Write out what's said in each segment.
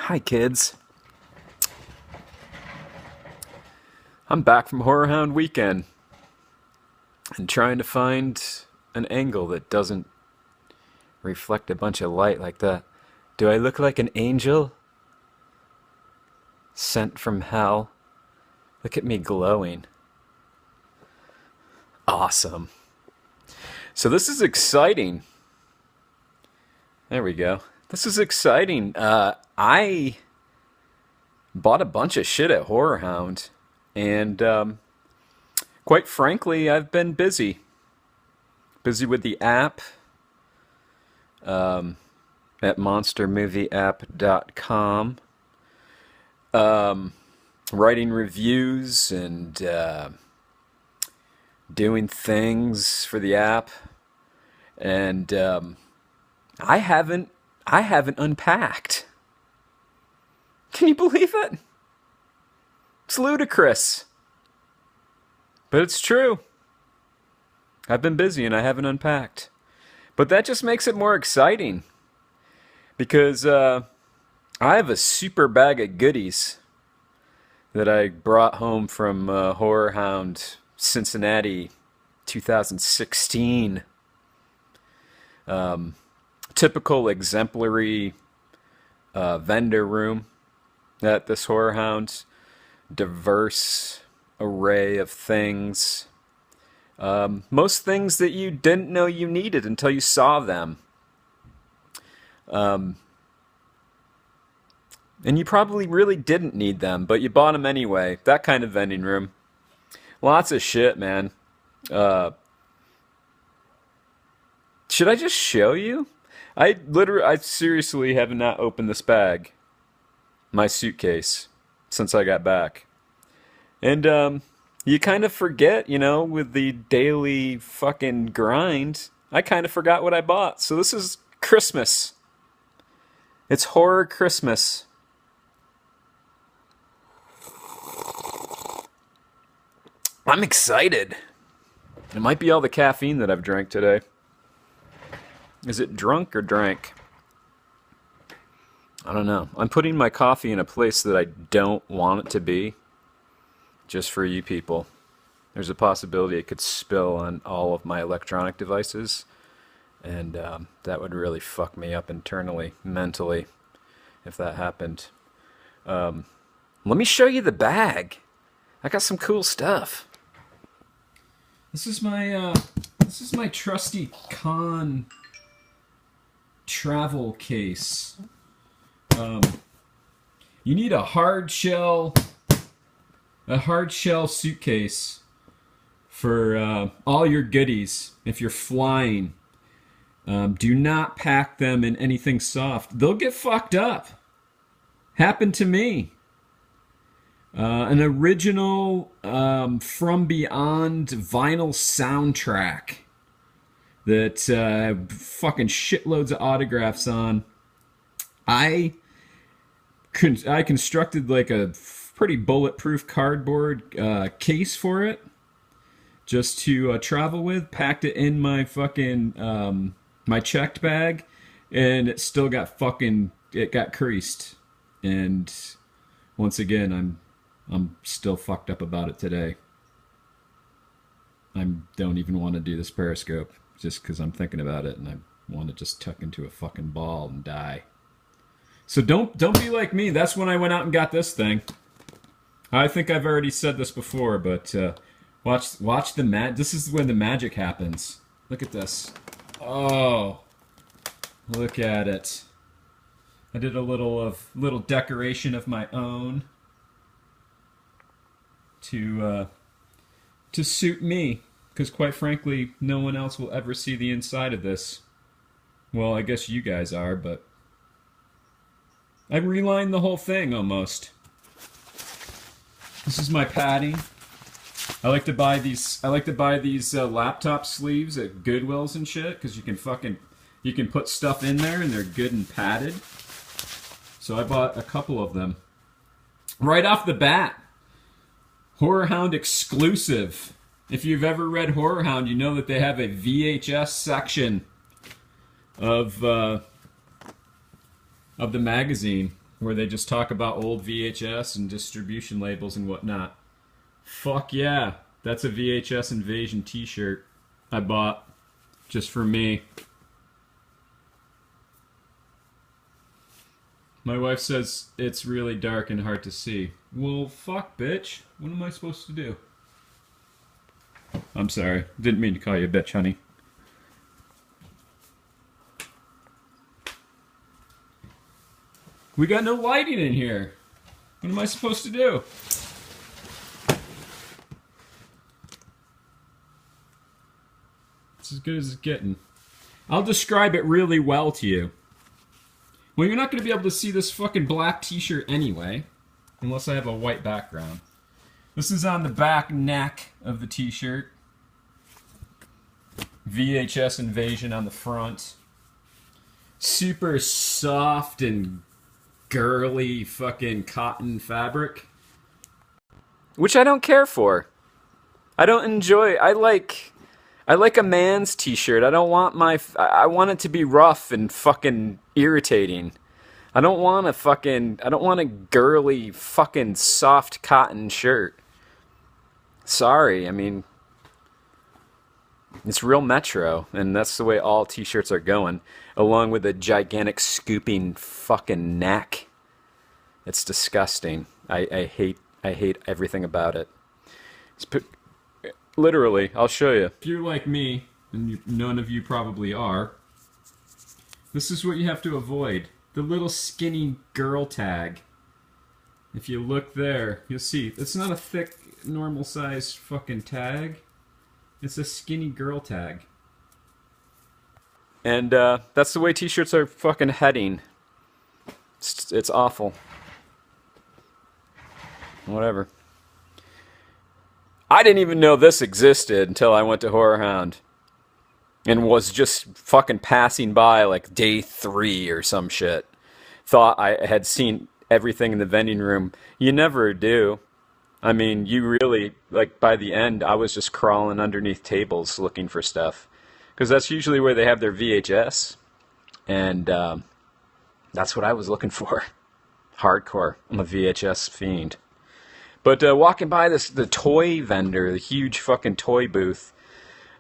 Hi, kids. I'm back from Horrorhound weekend and trying to find an angle that doesn't reflect a bunch of light like that. Do I look like an angel sent from hell? Look at me glowing. Awesome. So this is exciting. There we go. This is exciting. I bought a bunch of shit at Horrorhound, and quite frankly, I've been busy. Busy with the app at monstermovieapp.com, writing reviews and doing things for the app, and I haven't unpacked. Can you believe it? It's ludicrous. But it's true. I've been busy and I haven't unpacked. But that just makes it more exciting. Because I have a super bag of goodies that I brought home from Horrorhound, Cincinnati, 2016. Typical exemplary vendor room at this Horrorhound. Diverse array of things. Most things that you didn't know you needed until you saw them. And you probably really didn't need them, but you bought them anyway. That kind of vending room. Lots of shit, man. Should I just show you? I seriously have not opened this bag, my suitcase, since I got back. And you kind of forget, with the daily fucking grind, I kind of forgot what I bought. So this is Christmas. It's horror Christmas. I'm excited. It might be all the caffeine that I've drank today. Is it drunk or drank? I don't know. I'm putting my coffee in a place that I don't want it to be. Just for you people. There's a possibility it could spill on all of my electronic devices. And that would really fuck me up internally, mentally, if that happened. Let me show you the bag. I got some cool stuff. This is my trusty con travel case. You need a hard shell suitcase for all your goodies if you're flying. Do not pack them in anything soft. They'll get fucked up. Happened to me. An original From Beyond vinyl soundtrack that fucking shitloads of autographs on. I constructed like a pretty bulletproof cardboard case for it, just to travel with. Packed it in my fucking my checked bag, and it still got creased. And once again, I'm still fucked up about it today. I don't even want to do this Periscope just because I'm thinking about it, and I want to just tuck into a fucking ball and die. So don't be like me. That's when I went out and got this thing. I think I've already said this before, but watch the this is when the magic happens. Look at this. Oh, look at it. I did a little decoration of my own to suit me, because quite frankly, no one else will ever see the inside of this. Well, I guess you guys are, but I relined the whole thing almost. This is my padding. I like to buy these laptop sleeves at Goodwills and shit, because you can put stuff in there and they're good and padded. So I bought a couple of them. Right off the bat, Horrorhound exclusive. If you've ever read Horrorhound, you know that they have a VHS section of the magazine. where they just talk about old VHS and distribution labels and whatnot. Fuck yeah, that's a VHS Invasion t-shirt I bought just for me. My wife says it's really dark and hard to see. Well, fuck, bitch. What am I supposed to do? I'm sorry. Didn't mean to call you a bitch, honey. We got no lighting in here. What am I supposed to do? It's as good as it's getting. I'll describe it really well to you. Well, you're not going to be able to see this fucking black t-shirt anyway, unless I have a white background. This is on the back neck of the t-shirt. VHS Invasion on the front. Super soft and girly fucking cotton fabric. Which I don't care for. I don't enjoy. I like a man's t-shirt. I don't want I want it to be rough and fucking irritating. I don't want a girly fucking soft cotton shirt. Sorry, I mean, it's real metro, and that's the way all t-shirts are going, along with a gigantic scooping fucking neck. It's disgusting. I hate everything about it. Literally, I'll show you. If you're like me, and none of you probably are, this is what you have to avoid. The little skinny girl tag. If you look there, you'll see. It's not a thick, normal size fucking tag. It's a skinny girl tag. And that's the way t-shirts are fucking heading. It's awful. Whatever. I didn't even know this existed until I went to Horrorhound. And was just fucking passing by like day 3 or some shit. Thought I had seen everything in the vending room. You never do. I mean, you really, like, by the end, I was just crawling underneath tables looking for stuff. Because that's usually where they have their VHS. And that's what I was looking for. Hardcore. I'm a VHS fiend. But walking by the toy vendor, the huge fucking toy booth,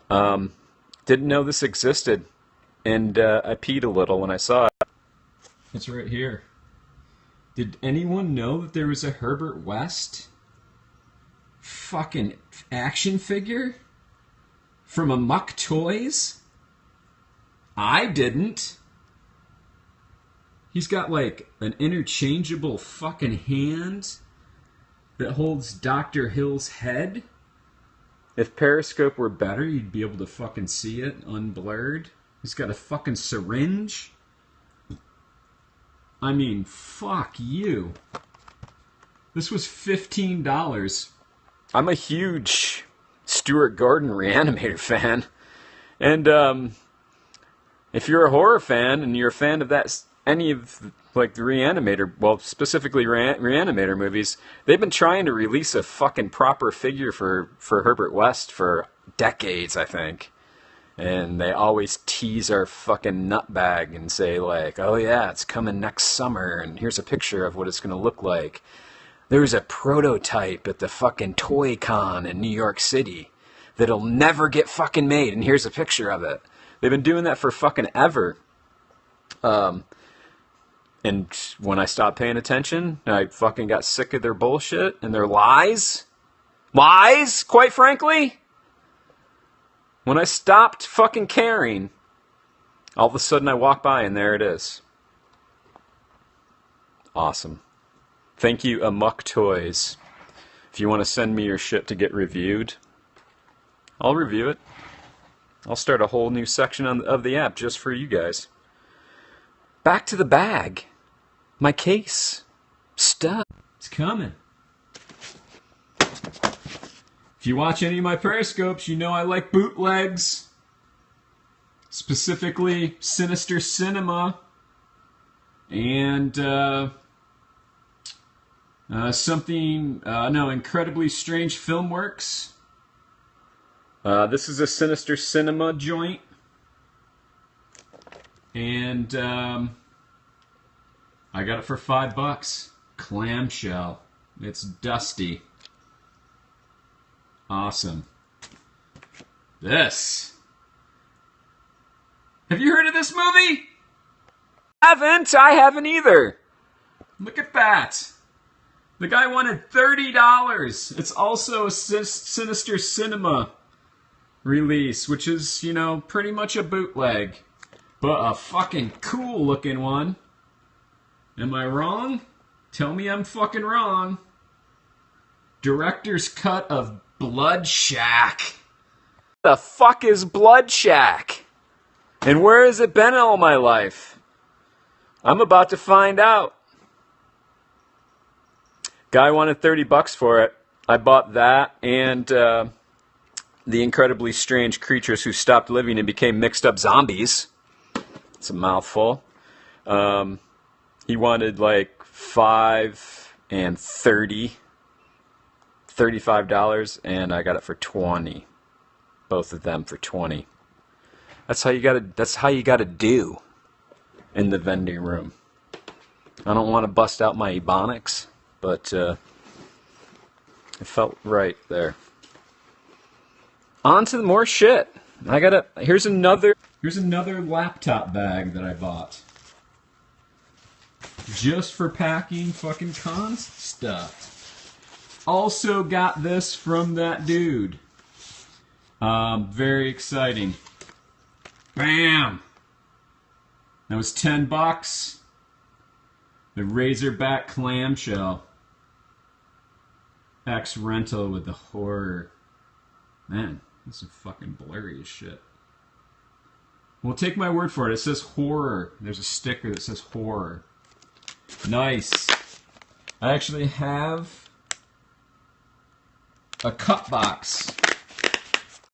didn't know this existed. And I peed a little when I saw it. It's right here. Did anyone know that there was a Herbert West fucking action figure from Amok Toys? I didn't. He's got like an interchangeable fucking hand that holds Dr. Hill's head. If Periscope were better, you'd be able to fucking see it unblurred. He's got a fucking syringe. I mean, fuck you. This was $15. I'm a huge Stuart Gordon Reanimator fan. And if you're a horror fan and you're a fan of any of like the Reanimator, well, specifically Reanimator movies, they've been trying to release a fucking proper figure for Herbert West for decades, I think. And they always tease our fucking nutbag and say like, oh yeah, it's coming next summer, and here's a picture of what it's going to look like. There's a prototype at the fucking Toy Con in New York City that'll never get fucking made, and here's a picture of it. They've been doing that for fucking ever. And when I stopped paying attention, I fucking got sick of their bullshit and their lies. Lies, quite frankly. When I stopped fucking caring, all of a sudden I walk by and there it is. Awesome. Thank you, Amok Toys. If you want to send me your shit to get reviewed, I'll review it. I'll start a whole new section of the app just for you guys. Back to the bag. My case. Stuff. It's coming. If you watch any of my Periscopes, you know I like bootlegs. Specifically, Sinister Cinema. And, Incredibly Strange Filmworks. This is a Sinister Cinema joint. And, I I got it for $5. Clamshell. It's dusty. Awesome. This. Have you heard of this movie? I haven't either. Look at that. The guy wanted $30. It's also a Sinister Cinema release, which is, you know, pretty much a bootleg. But a fucking cool looking one. Am I wrong? Tell me I'm fucking wrong. Director's cut of Blood Shack. The fuck is Blood Shack? And where has it been all my life? I'm about to find out. Guy wanted $30 for it. I bought that and The Incredibly Strange Creatures Who Stopped Living and Became Mixed Up Zombies. It's a mouthful. He wanted like $5 and $35, and I got it for $20. Both of them for $20. That's how you gotta do in the vending room. I don't want to bust out my ebonics, but it felt right there. On to more shit. Here's another laptop bag that I bought. Just for packing fucking cons stuff. Also got this from that dude. Very exciting. Bam! That was $10. The Razorback clamshell. X rental with the horror. Man, this is fucking blurry as shit. Well, take my word for it. It says horror. There's a sticker that says horror. Nice. I actually have a cut box.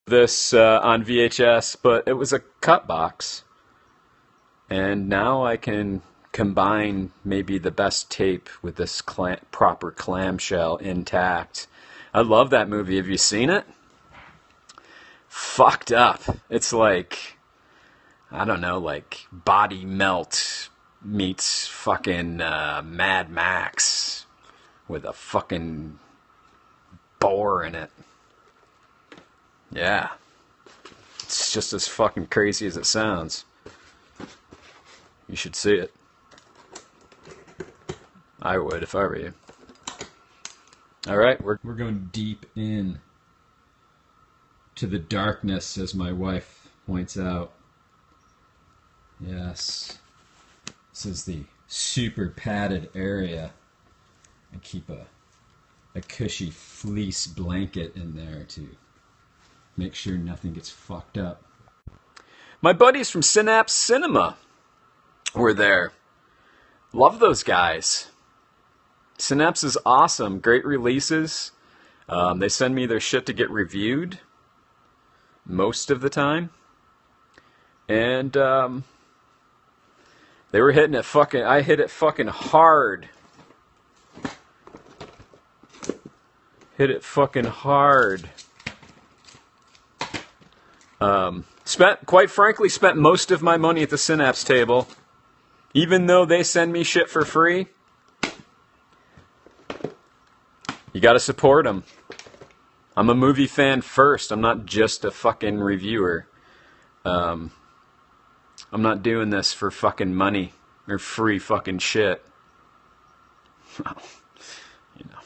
This on VHS, but it was a cut box. And now I can combine maybe the best tape with this proper clamshell intact. I love that movie. Have you seen it? Fucked up. It's like, I don't know, like Body Melt meets fucking Mad Max with a fucking boar in it. Yeah. It's just as fucking crazy as it sounds. You should see it. I would if I were you. Alright, we're going deep in to the darkness, as my wife points out. Yes. This is the super padded area. I keep a cushy fleece blanket in there to make sure nothing gets fucked up. My buddies from Synapse Cinema were there. Love those guys. Synapse is awesome. Great releases. They send me their shit to get reviewed most of the time. And they were hitting it fucking... I hit it fucking hard. Hit it fucking hard. Quite frankly, spent most of my money at the Synapse table. Even though they send me shit for free. You gotta support them. I'm a movie fan first. I'm not just a fucking reviewer. I'm not doing this for fucking money or free fucking shit. Well, you know.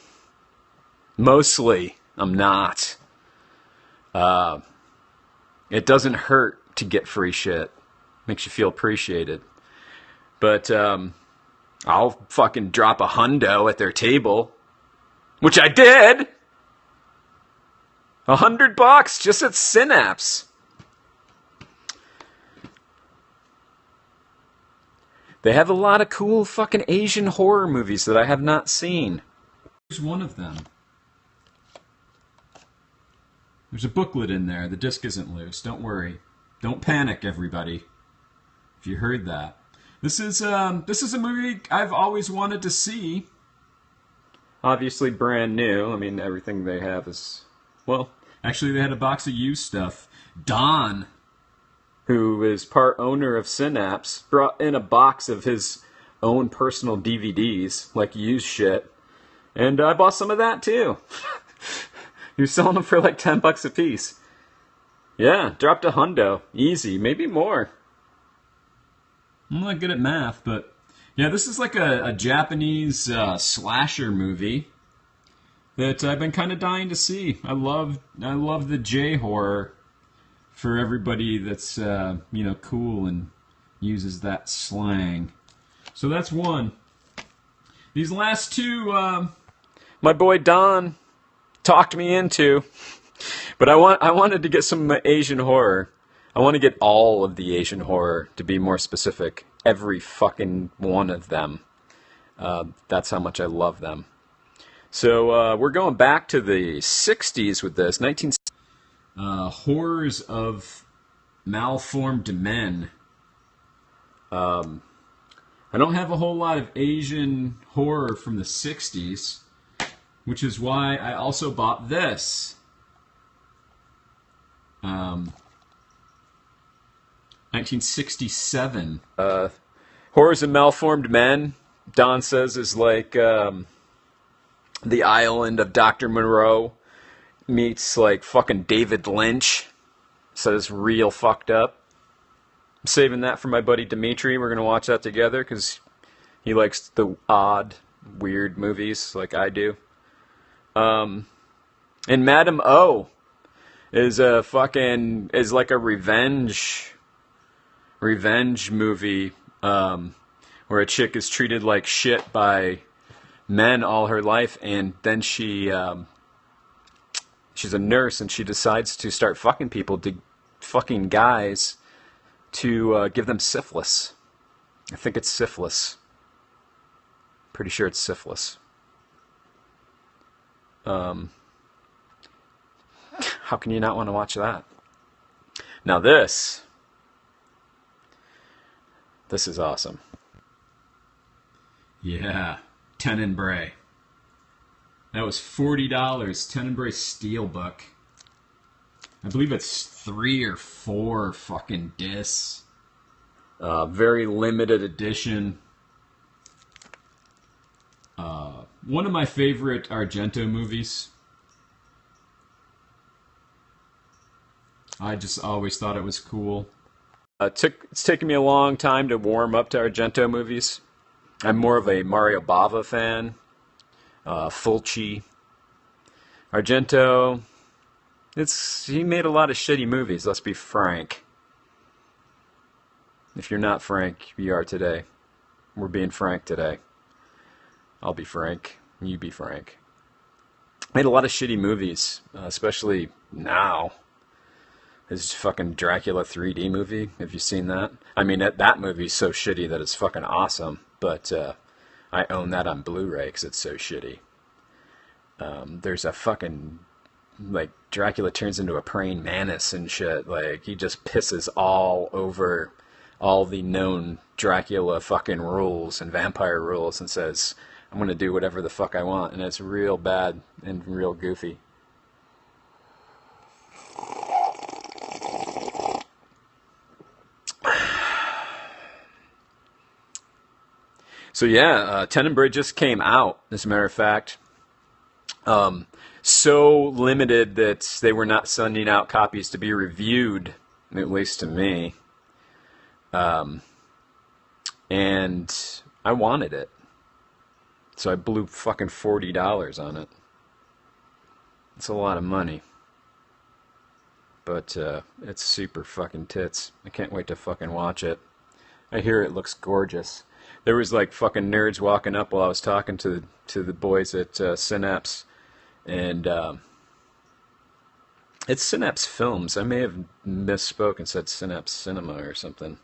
Mostly, I'm not. It doesn't hurt to get free shit. Makes you feel appreciated. But I'll fucking drop a hundo at their table. Which I did! $100 just at Synapse. They have a lot of cool fucking Asian horror movies that I have not seen. Here's one of them. There's a booklet in there. The disc isn't loose. Don't worry. Don't panic, everybody. If you heard that. This is a movie I've always wanted to see. Obviously brand new. I mean, everything they have is... Well, actually they had a box of used stuff. Don, who is part owner of Synapse, brought in a box of his own personal DVDs, like used shit. And I bought some of that too. You're selling them for like 10 bucks a piece. Yeah, dropped a hundo. Easy, maybe more. I'm not good at math, but yeah, this is like a Japanese slasher movie that I've been kind of dying to see. I love the J horror for everybody that's cool and uses that slang. So that's one. These last two, my boy Don talked me into, but I wanted to get some Asian horror. I want to get all of the Asian horror, to be more specific. Every fucking one of them. That's how much I love them. So we're going back to the 60s with this. Horrors of Malformed Men. I don't have a whole lot of Asian horror from the 60s, which is why I also bought this. 1967. Horrors of Malformed Men, Don says, is like the island of Dr. Monroe meets like fucking David Lynch. So it's real fucked up. I'm saving that for my buddy Dimitri. We're going to watch that together because he likes the odd, weird movies like I do. And Madame O is like a revenge movie where a chick is treated like shit by men all her life, and then she's a nurse and she decides to start fucking people, fucking guys, to give them syphilis. I think it's syphilis. Pretty sure it's syphilis. How can you not want to watch that? Now this is awesome. Yeah, Tenebrae. That was $40. Tenebrae Steelbook. I believe it's 3 or 4 fucking discs. Very limited edition. One of my favorite Argento movies. I just always thought it was cool. It's taken me a long time to warm up to Argento movies. I'm more of a Mario Bava fan. Fulci. Argento, he made a lot of shitty movies, let's be frank. If you're not frank, you are today. We're being frank today. I'll be frank. You be frank. Made a lot of shitty movies, especially now. His fucking Dracula 3D movie. Have you seen that? I mean, that movie's so shitty that it's fucking awesome. But I own that on Blu-ray because it's so shitty. There's a fucking, like, Dracula turns into a praying mantis and shit. Like, he just pisses all over all the known Dracula fucking rules and vampire rules and says, I'm going to do whatever the fuck I want. And it's real bad and real goofy. So yeah, Tenebrae just came out, as a matter of fact. So limited that they were not sending out copies to be reviewed, at least to me. And I wanted it. So I blew fucking $40 on it. It's a lot of money. But it's super fucking tits. I can't wait to fucking watch it. I hear it looks gorgeous. There was like fucking nerds walking up while I was talking to the boys at Synapse, and it's Synapse Films. I may have misspoke and said Synapse Cinema or something.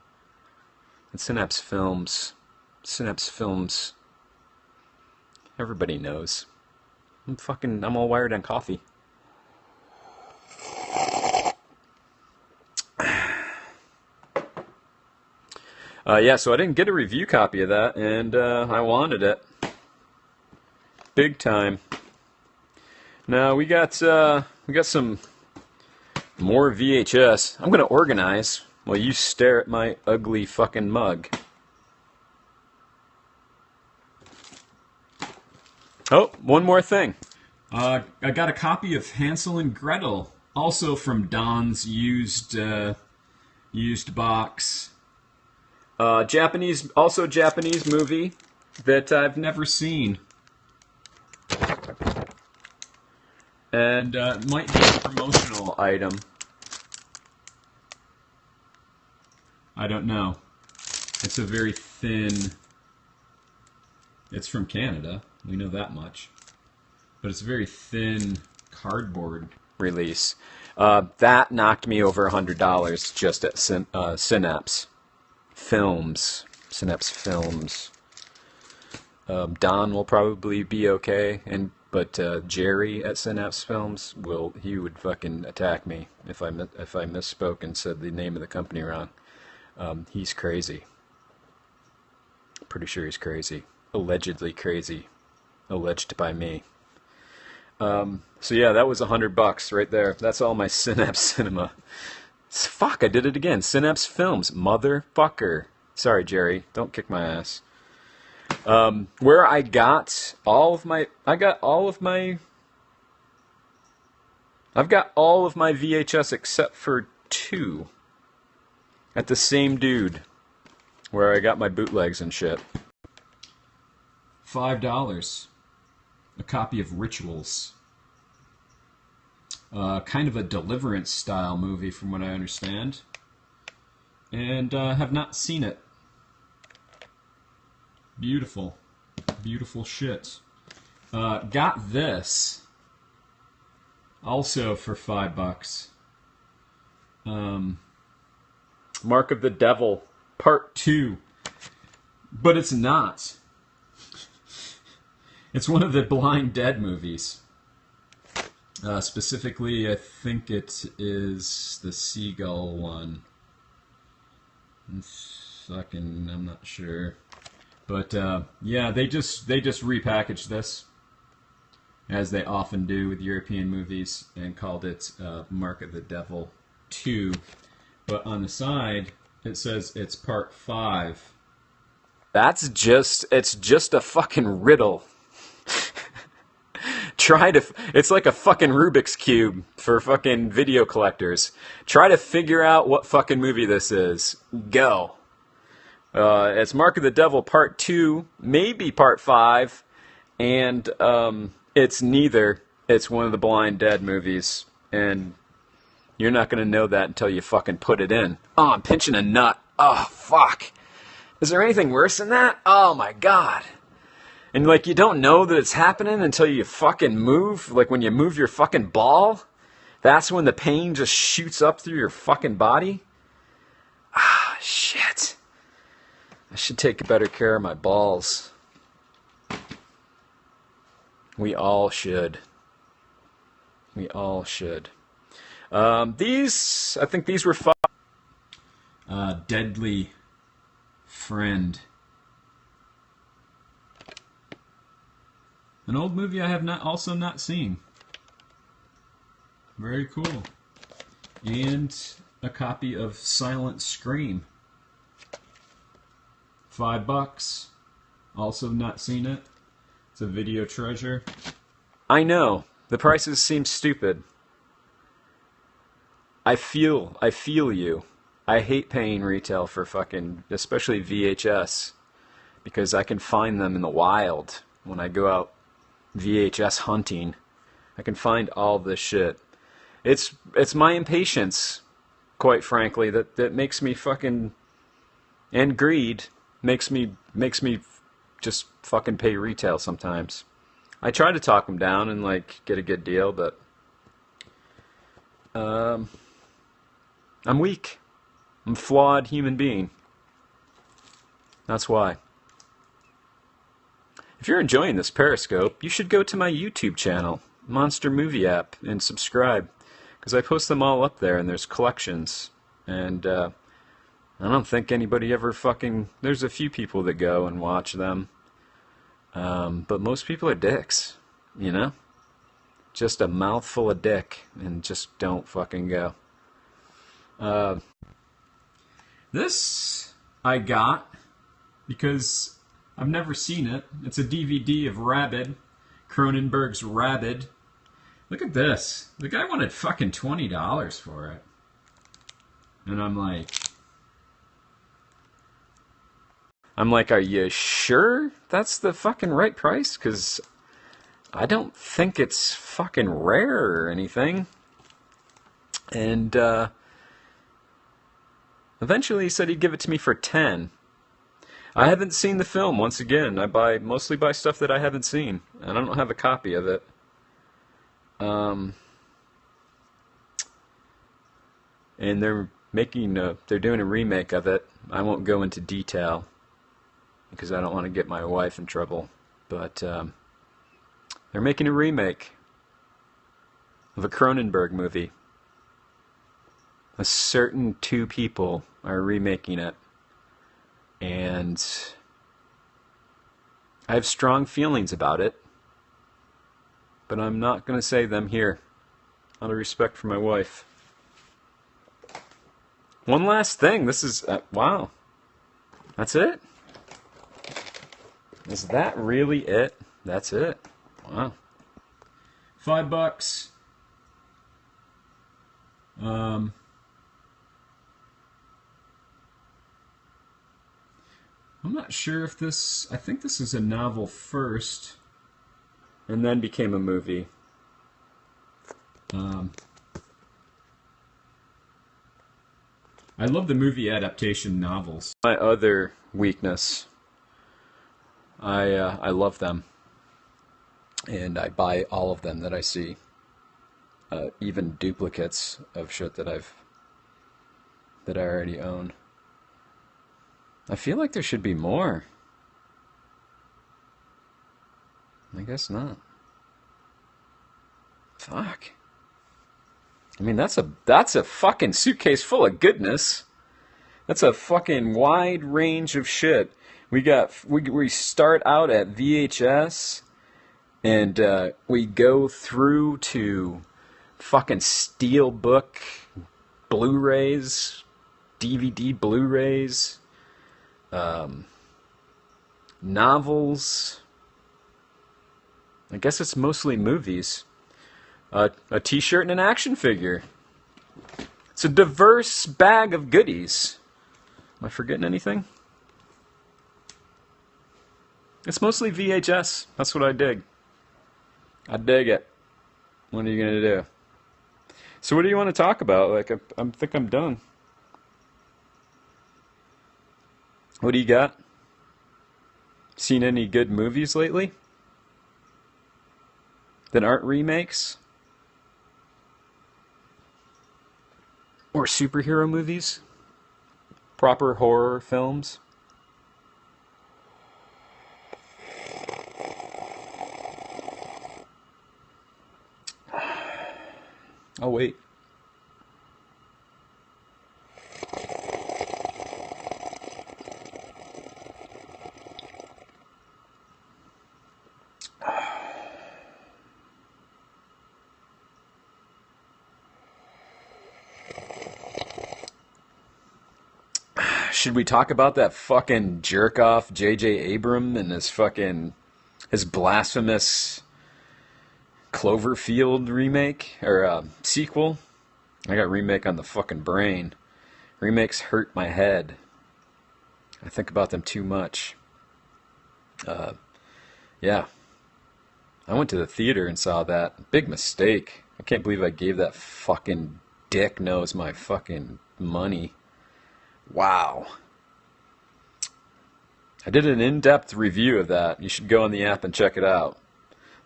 It's Synapse Films. Synapse Films. Everybody knows. I'm all wired on coffee. Yeah, so I didn't get a review copy of that, and I wanted it. Big time. Now, we got some more VHS. I'm going to organize while you stare at my ugly fucking mug. Oh, one more thing. I got a copy of Hansel and Gretel, also from Don's used box. Japanese movie that I've never seen, and might be a promotional item. I don't know. It's a very thin. It's from Canada. We know that much. But it's a very thin cardboard release. That knocked me over $100 just at Synapse Films. Synapse Films. Don will probably be okay, but Jerry at Synapse Films would fucking attack me if I misspoke and said the name of the company wrong. He's crazy. Pretty sure he's crazy. Allegedly crazy. Alleged by me. So yeah, that was $100 right there. That's all my Synapse Cinema. Fuck, I did it again. Synapse Films, motherfucker. Sorry, Jerry. Don't kick my ass. Where I got all of my VHS except for 2 at the same dude where I got my bootlegs and shit. $5. A copy of Rituals. Kind of a Deliverance style movie from what I understand. And have not seen it. Beautiful. Beautiful shit. Got this. Also for $5. Mark of the Devil, Part 2. But it's not. It's one of the Blind Dead movies. Specifically, I think it is the seagull one. I'm not sure. But yeah, they just repackaged this, as they often do with European movies, and called it Mark of the Devil 2. But on the side, it says it's Part 5. It's just a fucking riddle. It's like a fucking Rubik's Cube for fucking video collectors. Try to figure out what fucking movie this is. Go. It's Mark of the Devil Part 2, maybe Part 5, and it's neither. It's one of the Blind Dead movies, and you're not going to know that until you fucking put it in. Oh, I'm pinching a nut. Oh, fuck. Is there anything worse than that? Oh, my God. And, like, you don't know that it's happening until you fucking move. Like, when you move your fucking ball, that's when the pain just shoots up through your fucking body. Ah, shit. I should take better care of my balls. We all should. We all should. I think these were fun. Deadly Friend. An old movie I have not seen. Very cool. And a copy of Silent Scream. $5. Also not seen it. It's a video treasure. I know. The prices seem stupid. I feel you. I hate paying retail for fucking, especially VHS, because I can find them in the wild when I go out VHS hunting. I can find all this shit. It's my impatience, quite frankly, that makes me fucking, and greed makes me just fucking pay retail sometimes. I try to talk them down and like get a good deal, but I'm weak. I'm a flawed human being. That's why. If you're enjoying this Periscope, you should go to my YouTube channel, Monster Movie App, and subscribe, because I post them all up there, and there's collections, and I don't think anybody ever fucking... There's a few people that go and watch them, but most people are dicks, you know? Just a mouthful of dick, and just don't fucking go. This I got because I've never seen it. It's a DVD of Rabid. Cronenberg's Rabid. Look at this. The guy wanted fucking $20 for it. And I'm like, are you sure that's the fucking right price? Because I don't think it's fucking rare or anything. And eventually he said he'd give it to me for 10. I haven't seen the film, once again. I mostly buy stuff that I haven't seen. And I don't have a copy of it. And they're doing a remake of it. I won't go into detail because I don't want to get my wife in trouble. But they're making a remake of a Cronenberg movie. A certain two people are remaking it. And I have strong feelings about it. But I'm not going to say them here, out of respect for my wife. One last thing. This is... wow. That's it? Is that really it? That's it. Wow. $5. I'm not sure if this... I think this is a novel first, and then became a movie. I love the movie adaptation novels. My other weakness. I love them. And I buy all of them that I see. Even duplicates of shit that I already own. I feel like there should be more. I guess not. Fuck. I mean, that's a fucking suitcase full of goodness. That's a fucking wide range of shit. We start out at VHS, and we go through to fucking Steelbook, Blu-rays, DVD Blu-rays, novels. I guess it's mostly movies. A t-shirt and an action figure. It's a diverse bag of goodies. Am I forgetting anything? It's mostly VHS. That's what I dig. I dig it. What are you going to do? So what do you want to talk about? Like, I think I'm done. What do you got? Seen any good movies lately? That aren't remakes? Or superhero movies? Proper horror films? Oh, wait. Should we talk about that fucking jerk-off J.J. Abrams and his blasphemous Cloverfield remake, or sequel? I got remake on the fucking brain. Remakes hurt my head. I think about them too much. Yeah. I went to the theater and saw that. Big mistake. I can't believe I gave that fucking dick nose my fucking money. Wow. I did an in-depth review of that. You should go on the app and check it out.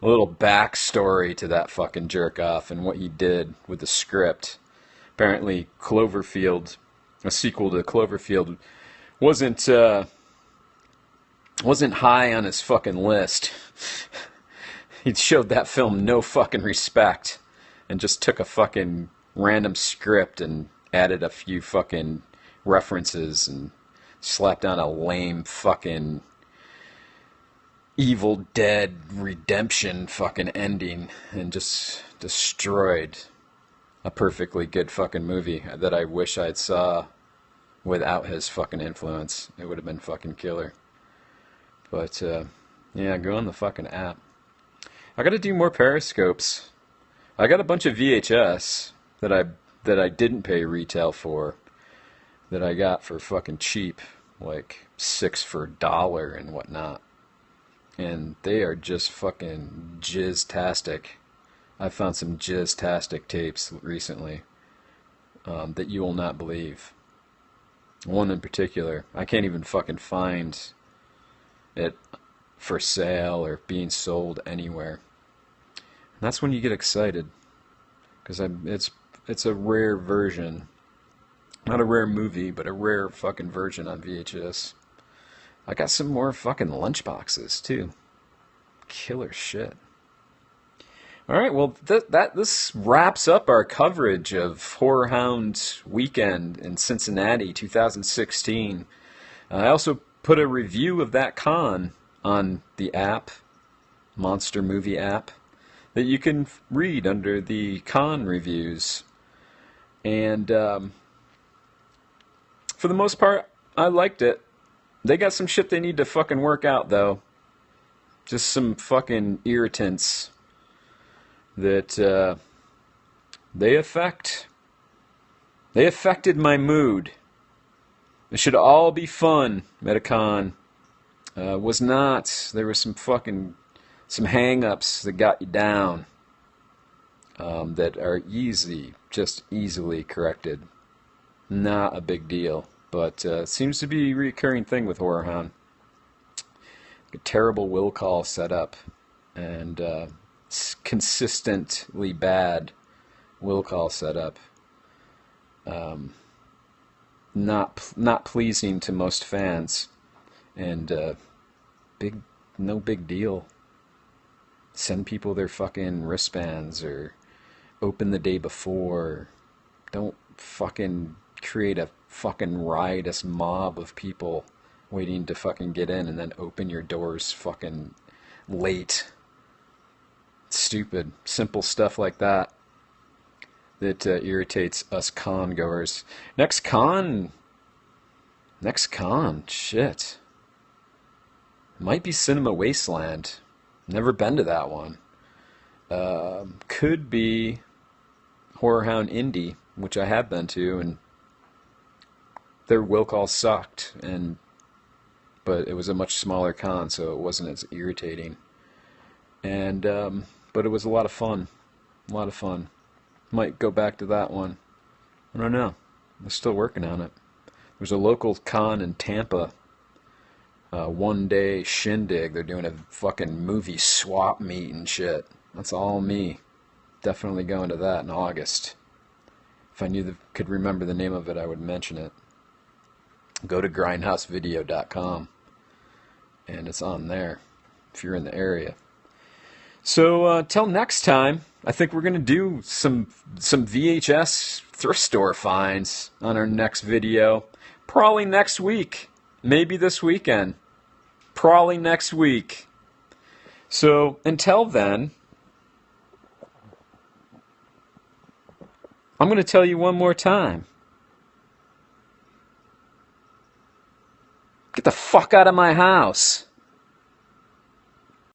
A little backstory to that fucking jerk-off and what he did with the script. Apparently, Cloverfield, a sequel to Cloverfield, wasn't high on his fucking list. He showed that film no fucking respect and just took a fucking random script and added a few fucking references and slapped on a lame fucking Evil Dead redemption fucking ending and just destroyed a perfectly good fucking movie that I wish I'd saw without his fucking influence. It would have been fucking killer. But yeah, go on the fucking app. I got to do more Periscopes. I got a bunch of VHS that I didn't pay retail for, that I got for fucking cheap, like 6 for $1 and whatnot. And they are just fucking jizz-tastic. I found some jizz-tastic tapes recently that you will not believe. One in particular, I can't even fucking find it for sale or being sold anywhere. And that's when you get excited, because it's a rare version, not a rare movie, but a rare fucking version on VHS. I got some more fucking lunchboxes too. Killer shit. All right, well, this wraps up our coverage of Horrorhound Weekend in Cincinnati 2016. I also put a review of that con on the app, Monster Movie app, that you can read under the con reviews. And for the most part, I liked it. They got some shit they need to fucking work out, though. Just some fucking irritants that they affected my mood. It should all be fun, Metacon. Was not. There were some hang-ups that got you down that are easily corrected. Not a big deal, but seems to be a recurring thing with Horrorhound. A terrible will call set up, and consistently bad will call setup. Not pleasing to most fans, and no big deal. Send people their fucking wristbands or open the day before. Don't fucking create a fucking riotous mob of people waiting to fucking get in and then open your doors fucking late. Stupid, simple stuff like that irritates us con goers. Next con, shit. Might be Cinema Wasteland. Never been to that one. Could be Horrorhound Indie, which I have been to, and their will call sucked, but it was a much smaller con, so it wasn't as irritating. And but it was a lot of fun. Might go back to that one. I don't know. I'm still working on it. There's a local con in Tampa. One day shindig. They're doing a fucking movie swap meet and shit. That's all me. Definitely going to that in August. If I could remember the name of it, I would mention it. Go to grindhousevideo.com, and it's on there if you're in the area. So till next time, I think we're gonna do some VHS thrift store finds on our next video. Probably next week, maybe this weekend. Probably next week. So until then, I'm gonna tell you one more time. Get the fuck out of my house.